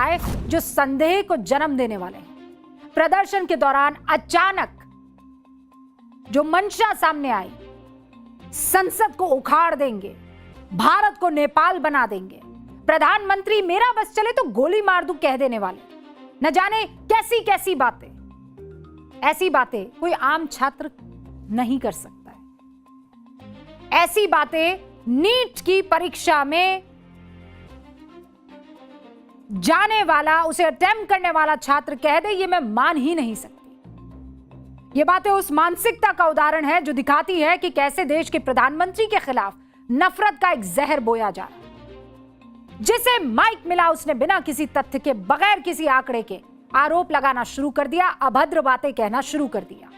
आए जो संदेह को जन्म देने वाले हैं। प्रदर्शन के दौरान अचानक जो मंशा सामने आई, संसद को उखाड़ देंगे, भारत को नेपाल बना देंगे, प्रधानमंत्री मेरा बस चले तो गोली मार दूं कह देने वाले, न जाने कैसी कैसी बातें। ऐसी बातें कोई आम छात्र नहीं कर सकता है। ऐसी बातें नीट की परीक्षा में जाने वाला, उसे अटेम्प्ट करने वाला छात्र कह दे, ये मैं मान ही नहीं सकती। ये बातें उस मानसिकता का उदाहरण है जो दिखाती है कि कैसे देश के प्रधानमंत्री के खिलाफ नफरत का एक जहर बोया जा रहा है। जिसे माइक मिला उसने बिना किसी तथ्य के, बगैर किसी आंकड़े के आरोप लगाना शुरू कर दिया, अभद्र बातें कहना शुरू कर दिया।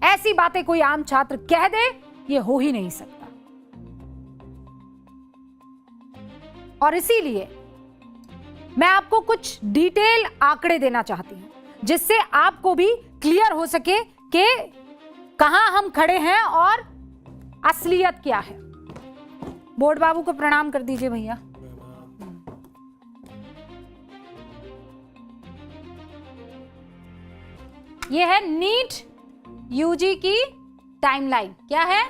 ऐसी बातें कोई आम छात्र कह दे, ये हो ही नहीं सकता। और इसीलिए मैं आपको कुछ डिटेल आंकड़े देना चाहती हूं जिससे आपको भी क्लियर हो सके कि कहां हम खड़े हैं और असलियत क्या है। बोर्ड बाबू को प्रणाम कर दीजिए भैया। यह है नीट यूजी की टाइमलाइन। क्या है?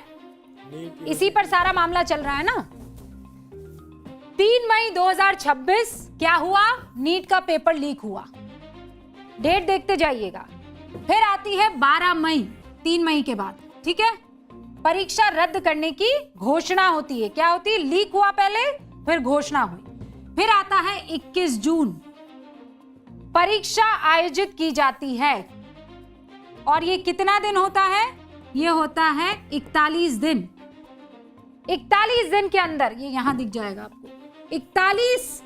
इसी पर सारा मामला चल रहा है ना। 3 मई 2026 क्या हुआ? नीट का पेपर लीक हुआ। डेट देखते जाइएगा। फिर आती है 12 मई, 3 मई के बाद, ठीक है, परीक्षा रद्द करने की घोषणा होती है। क्या होती है? लीक हुआ पहले, फिर घोषणा हुई। फिर आता है 21 जून, परीक्षा आयोजित की जाती है। और ये कितना दिन होता है? ये होता है 41 दिन। 41 दिन के अंदर, ये यहां दिख जाएगा आपको, 41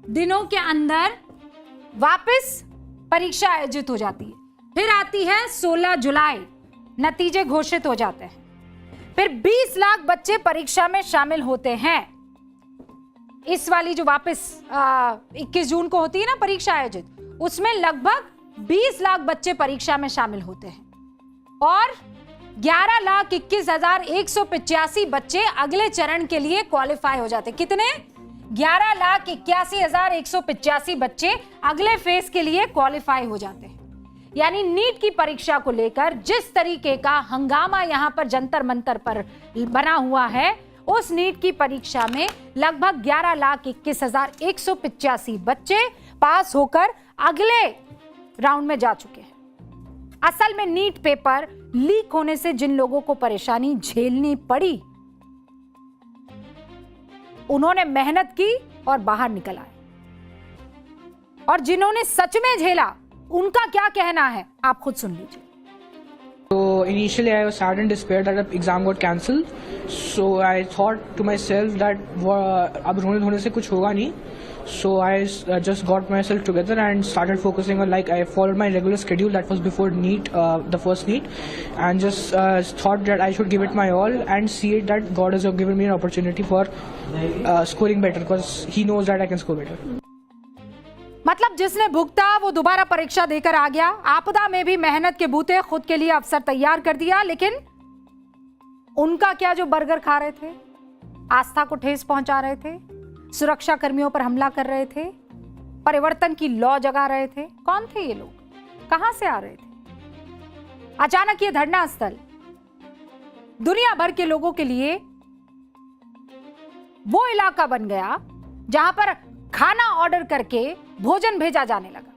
दिनों के अंदर वापस परीक्षा आयोजित हो जाती है। फिर आती है 16 जुलाई, नतीजे घोषित हो जाते हैं। फिर 20 लाख बच्चे परीक्षा में शामिल होते हैं। इस वाली जो वापस 21 जून को होती है ना परीक्षा आयोजित, उसमें लगभग 20 लाख बच्चे परीक्षा में शामिल होते हैं। और 11,21,185 बच्चे अगले चरण के लिए क्वालिफाई हो जाते हैं। कितने? 11,81,185 बच्चे अगले फेज के लिए क्वालिफाई हो जाते हैं। यानी नीट की परीक्षा को लेकर जिस तरीके का हंगामा यहां पर जंतर मंतर पर बना हुआ है, उस नीट की परीक्षा में लगभग 11,21,185 बच्चे पास होकर अगले राउंड में जा चुके हैं। असल में नीट पेपर लीक होने से जिन लोगों को परेशानी झेलनी पड़ी, उन्होंने मेहनत की और बाहर निकल आए। और जिन्होंने सच में झेला, उनका क्या कहना है, आप खुद सुन लीजिए। So initially I was sad and despaired that the exam got cancelled. So I thought to myself that अब रोने से कुछ होगा नहीं. So I just got myself together and started focusing on, like, I followed my regular schedule that was before NEET, the first NEET, and just thought that I should give it my all and see it that God has given me an opportunity for scoring better, because He knows that I can score better. मतलब जिसने भुगता वो दोबारा परीक्षा देकर आ गया। आपदा में भी मेहनत के बूते खुद के लिए अवसर तैयार कर दिया। लेकिन उनका क्या, जो बर्गर खा रहे थे, आस्था को ठेस पहुंचा रहे थे, सुरक्षा कर्मियों पर हमला कर रहे थे, परिवर्तन की लौ जगा रहे थे, कौन थे ये लोग? कहां से आ रहे थे? अचानक ये धरना स्थल दुनिया भर के लोगों के लिए वो इलाका बन गया जहां पर खाना ऑर्डर करके भोजन भेजा जाने लगा।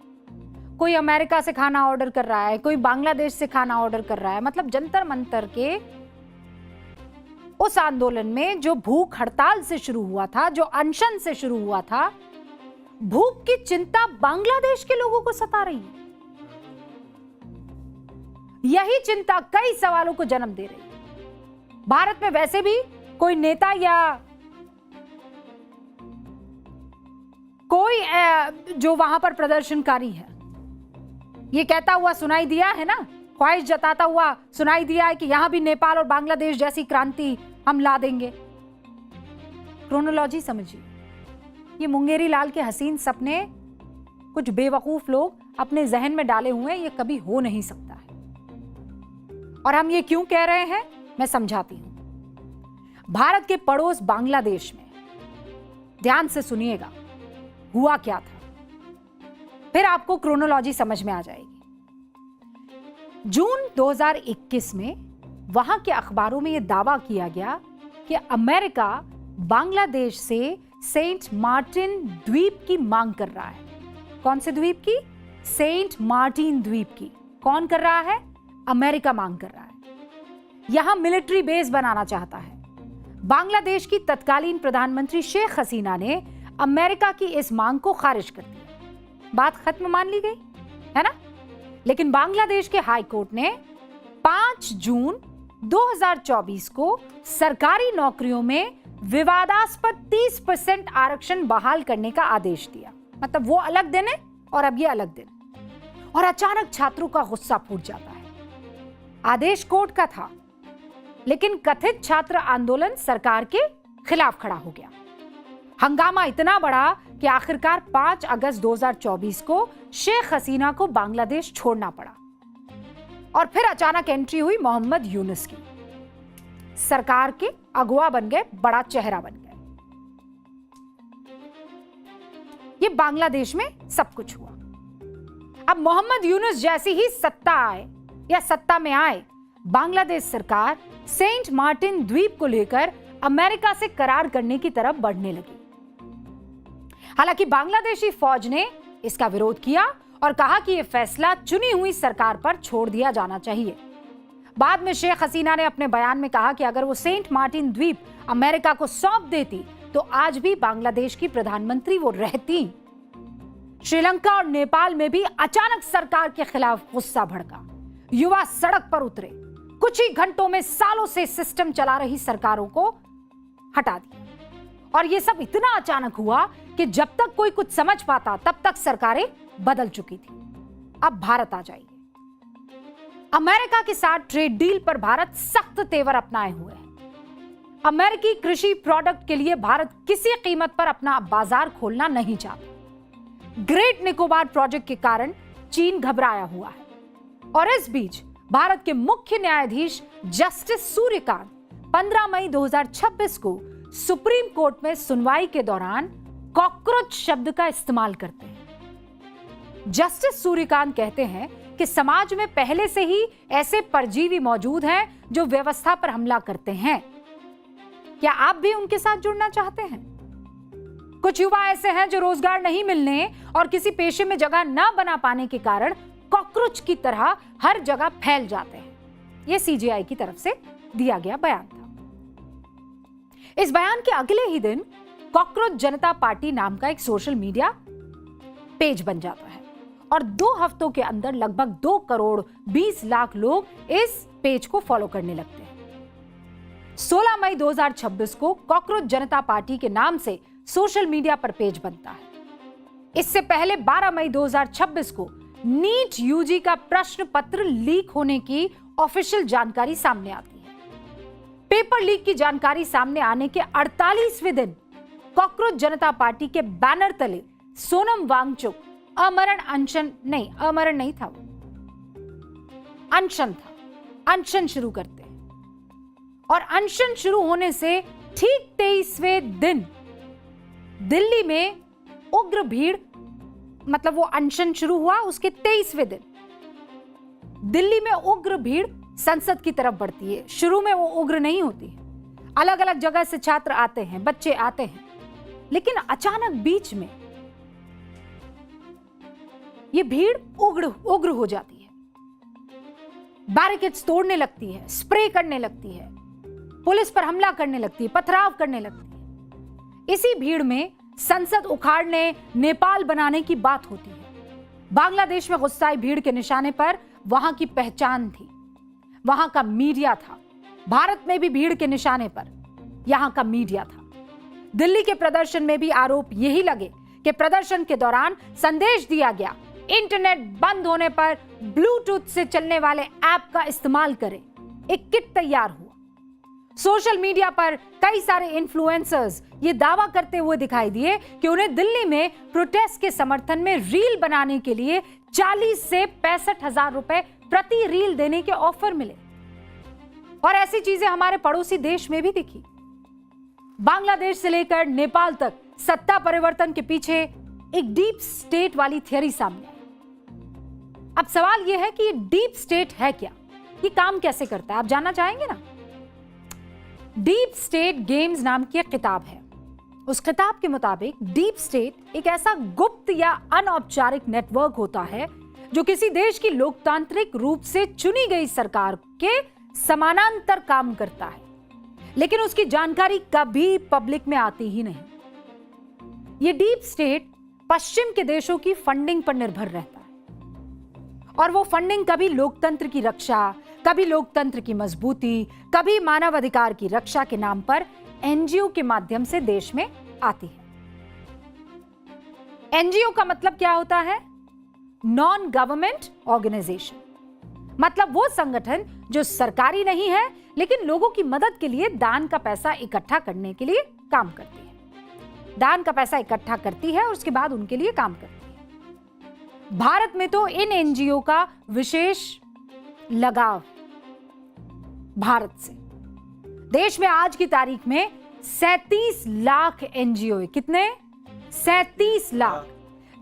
कोई अमेरिका से खाना ऑर्डर कर रहा है, कोई बांग्लादेश से खाना ऑर्डर कर रहा है। मतलब जंतर मंतर के उस आंदोलन में जो भूख हड़ताल से शुरू हुआ था, जो अनशन से शुरू हुआ था, भूख की चिंता बांग्लादेश के लोगों को सता रही है। यही चिंता कई सवालों को जन्म दे रही है। भारत में वैसे भी कोई नेता या कोई जो वहां पर प्रदर्शनकारी है, ये कहता हुआ सुनाई दिया है ना, ख्वाहिश जताता हुआ सुनाई दिया है कि यहां भी नेपाल और बांग्लादेश जैसी क्रांति हम ला देंगे। क्रोनोलॉजी समझिए। ये मुंगेरी लाल के हसीन सपने कुछ बेवकूफ लोग अपने जहन में डाले हुए हैं, ये कभी हो नहीं सकता है। और हम ये क्यों कह रहे हैं, मैं समझाती हूं। भारत के पड़ोस बांग्लादेश में ध्यान से सुनिएगा हुआ क्या था, फिर आपको क्रोनोलॉजी समझ में आ जाएगी। जून 2021 में वहां के अखबारों में यह दावा किया गया कि अमेरिका बांग्लादेश से सेंट मार्टिन द्वीप की मांग कर रहा है। कौन से द्वीप की? सेंट मार्टिन द्वीप की। कौन कर रहा है? अमेरिका मांग कर रहा है। यहां मिलिट्री बेस बनाना चाहता है। बांग्लादेश की तत्कालीन प्रधानमंत्री शेख हसीना ने अमेरिका की इस मांग को खारिज कर दिया। बात खत्म मान ली गई है ना। लेकिन बांग्लादेश के हाई कोर्ट ने 5 जून 2024 को सरकारी नौकरियों में विवादास्पद 30% आरक्षण बहाल करने का आदेश दिया। मतलब वो अलग दिन है और अब ये अलग दिन, और अचानक छात्रों का गुस्सा फूट जाता है। आदेश कोर्ट का था, लेकिन कथित छात्र आंदोलन सरकार के खिलाफ खड़ा हो गया। हंगामा इतना बढ़ा कि आखिरकार 5 अगस्त 2024 को शेख हसीना को बांग्लादेश छोड़ना पड़ा और फिर अचानक एंट्री हुई मोहम्मद यूनुस की। सरकार के अगुवा बन गए, बड़ा चेहरा बन गए। ये बांग्लादेश में सब कुछ हुआ। अब मोहम्मद यूनुस जैसी ही सत्ता में आए, बांग्लादेश सरकार सेंट मार्टिन द्वीप को लेकर अमेरिका से करार करने की तरफ बढ़ने लगी। हालांकि बांग्लादेशी फौज ने इसका विरोध किया और कहा कि यह फैसला चुनी हुई सरकार पर छोड़ दिया जाना चाहिए। बाद में शेख हसीना ने अपने बयान में कहा कि अगर वो सेंट मार्टिन द्वीप अमेरिका को सौंप देती तो आज भी बांग्लादेश की प्रधानमंत्री वो रहती। श्रीलंका और नेपाल में भी अचानक सरकार के खिलाफ गुस्सा भड़का। युवा सड़क पर उतरे। कुछ ही घंटों में सालों से सिस्टम चला रही सरकारों को हटा दिया। और यह सब इतना अचानक हुआ कि जब तक कोई कुछ समझ पाता तब तक सरकारें बदल चुकी थी। अब भारत आ जाइए। अमेरिका के साथ ट्रेड डील पर भारत सख्त तेवर अपनाए हुए है। अमेरिकी कृषि प्रोडक्ट के लिए भारत किसी कीमत पर अपना बाजार खोलना नहीं चाहता। ग्रेट निकोबार प्रोजेक्ट के कारण चीन घबराया हुआ है। और इस बीच भारत के मुख्य न्यायाधीश जस्टिस सूर्यकांत 15 मई 2026 को सुप्रीम कोर्ट में सुनवाई के दौरान कॉकरोच शब्द का इस्तेमाल करते हैं। जस्टिस सूर्यकांत कहते हैं कि समाज में पहले से ही ऐसे परजीवी मौजूद हैं जो व्यवस्था पर हमला करते हैं। क्या आप भी उनके साथ जुड़ना चाहते हैं? कुछ युवा ऐसे हैं जो रोजगार नहीं मिलने और किसी पेशे में जगह न बना पाने के कारण कॉकरोच की तरह हर जगह फैल जाते हैं। यह सीजीआई की तरफ से दिया गया बयान था। इस बयान के अगले ही दिन कॉकरोच जनता पार्टी नाम का एक सोशल मीडिया पेज बन जाता है और 2 हफ्तों के अंदर लगभग 2 करोड़ 20 लाख लोग इस पेज को फॉलो करने लगते हैं। 16 मई 2026 को कॉकरोच जनता पार्टी के नाम से सोशल मीडिया पर पेज बनता है। इससे पहले 12 मई 2026 को नीट यूजी का प्रश्न पत्र लीक होने की ऑफिशियल जानकारी सामने आती है। पेपर लीक की जानकारी सामने आने के 48वें दिन कॉकरोच जनता पार्टी के बैनर तले सोनम वांगचुक अमरण नहीं था, वो अनशन था। अनशन शुरू करते हैं और अनशन शुरू होने से ठीक 23वें दिन दिल्ली में उग्र भीड़, मतलब वो अनशन शुरू हुआ उसके 23वें दिन दिल्ली में उग्र भीड़ संसद की तरफ बढ़ती है। शुरू में वो उग्र नहीं होती है, अलग अलग जगह से छात्र आते हैं, बच्चे आते हैं, लेकिन अचानक बीच में ये भीड़ उग्र हो जाती है। बैरिकेड्स तोड़ने लगती है, स्प्रे करने लगती है, पुलिस पर हमला करने लगती है, पथराव करने लगती है। इसी भीड़ में संसद उखाड़ने, नेपाल बनाने की बात होती है। बांग्लादेश में गुस्साई भीड़ के निशाने पर वहां की पहचान थी, वहां का मीडिया था। भारत में भी भीड़ के निशाने पर यहां का मीडिया था। दिल्ली के प्रदर्शन में भी आरोप यही लगे कि प्रदर्शन के दौरान संदेश दिया गया, इंटरनेट बंद होने पर ब्लूटूथ से चलने वाले ऐप का इस्तेमाल करें। एक किट तैयार हुआ। सोशल मीडिया पर कई सारे इन्फ्लुएंसर्स ये दावा करते हुए दिखाई दिए कि उन्हें दिल्ली में प्रोटेस्ट के समर्थन में रील बनाने के लिए 40 से 65,000 रुपए प्रति रील देने के ऑफर मिले। और ऐसी चीजें हमारे पड़ोसी देश में भी दिखी। बांग्लादेश से लेकर नेपाल तक सत्ता परिवर्तन के पीछे एक डीप स्टेट वाली थियरी सामने आई। अब सवाल यह है कि डीप स्टेट है क्या, ये काम कैसे करता है, आप जानना चाहेंगे ना? डीप स्टेट गेम्स नाम की एक किताब है। उस किताब के मुताबिक डीप स्टेट एक ऐसा गुप्त या अनौपचारिक नेटवर्क होता है जो किसी देश की लोकतांत्रिक रूप से चुनी गई सरकार के समानांतर काम करता है, लेकिन उसकी जानकारी कभी पब्लिक में आती ही नहीं। ये डीप स्टेट पश्चिम के देशों की फंडिंग पर निर्भर रहता है और वो फंडिंग कभी लोकतंत्र की रक्षा, कभी लोकतंत्र की मजबूती, कभी मानवाधिकार की रक्षा के नाम पर एनजीओ के माध्यम से देश में आती है। एनजीओ का मतलब क्या होता है? नॉन गवर्नमेंट ऑर्गेनाइजेशन, मतलब वो संगठन जो सरकारी नहीं है लेकिन लोगों की मदद के लिए दान का पैसा इकट्ठा करने के लिए काम करती है। दान का पैसा इकट्ठा करती है और उसके बाद उनके लिए काम करती है। भारत में तो इन एनजीओ का विशेष लगाव भारत से। देश में आज की तारीख में 37 लाख एनजीओ है। कितने? 37 लाख,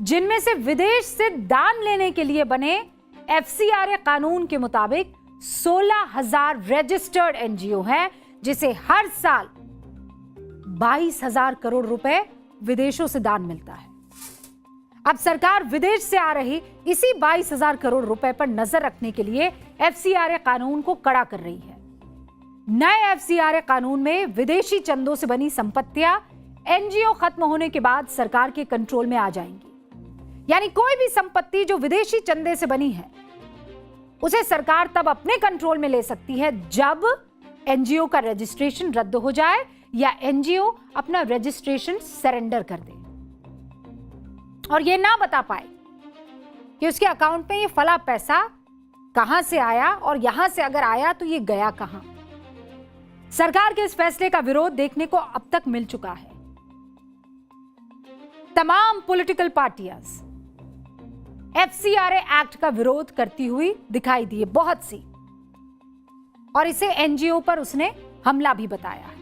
जिनमें से विदेश से दान लेने के लिए बने एफसीआरए कानून के मुताबिक 16,000 रजिस्टर्ड एनजीओ हैं, जिसे हर साल 22,000 करोड़ रुपए विदेशों से दान मिलता है। अब सरकार विदेश से आ रही इसी 22,000 करोड़ रुपए पर नजर रखने के लिए एफसीआरए कानून को कड़ा कर रही है। नए एफसीआरए कानून में विदेशी चंदों से बनी संपत्तियां एनजीओ खत्म होने के बाद सरकार के कंट्रोल में आ जाएंगी। यानी कोई भी संपत्ति जो विदेशी चंदे से बनी है उसे सरकार तब अपने कंट्रोल में ले सकती है जब एनजीओ का रजिस्ट्रेशन रद्द हो जाए या एनजीओ अपना रजिस्ट्रेशन सरेंडर कर दे और यह ना बता पाए कि उसके अकाउंट में ये फला पैसा कहां से आया और यहां से अगर आया तो ये गया कहां। सरकार के इस फैसले का विरोध देखने को अब तक मिल चुका है। तमाम पॉलिटिकल पार्टियां एफसीआरए एक्ट का विरोध करती हुई दिखाई दी है, बहुत सी, और इसे एनजीओ पर उसने हमला भी बताया है।